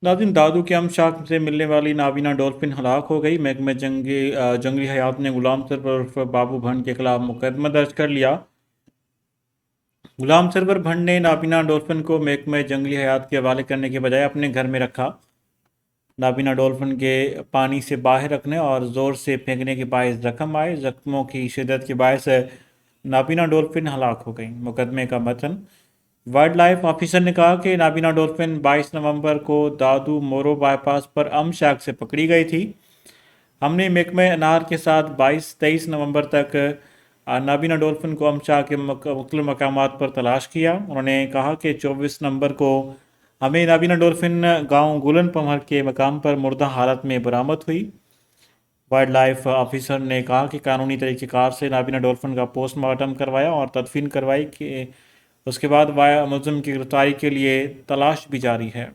ناظرین، دادو کے ہم شاخ سے ملنے والی نابینا ڈولفن ہلاک ہو گئی۔ محکمہ جنگلی حیات نے غلام سرور عرف بابو بھنڈ کے خلاف مقدمہ درج کر لیا۔ غلام سرور بھنڈ نے نابینا ڈولفن کو محکمہ جنگلی حیات کے حوالے کرنے کے بجائے اپنے گھر میں رکھا۔ نابینا ڈولفن کے پانی سے باہر رکھنے اور زور سے پھینکنے کے باعث زخم آئے۔ زخموں کی شدت کے باعث نابینا ڈولفن ہلاک ہو گئی۔ مقدمے کا متن: وائلڈ لائف آفیسر نے کہا کہ نابینا ڈولفن 22 نومبر کو دادو مورو بائی پاس پر شاخ سے پکڑی گئی تھی۔ ہم نے محکمہ انار کے ساتھ 23 نومبر تک نابینا ڈولفن کو شاخ کے مختلف مقامات پر تلاش کیا۔ انہوں نے کہا کہ 24 نومبر کو ہمیں نابینا ڈولفن گاؤں گولن پمہر کے مقام پر مردہ حالت میں برآمد ہوئی۔ وائلڈ لائف آفیسر نے کہا کہ قانونی طریقہ کار سے نابینا ڈولفن کا پوسٹ مارٹم کروایا اور تدفین کروائی کہ اس کے بعد ملزم کی گرفتاری کے لیے تلاش بھی جاری ہے۔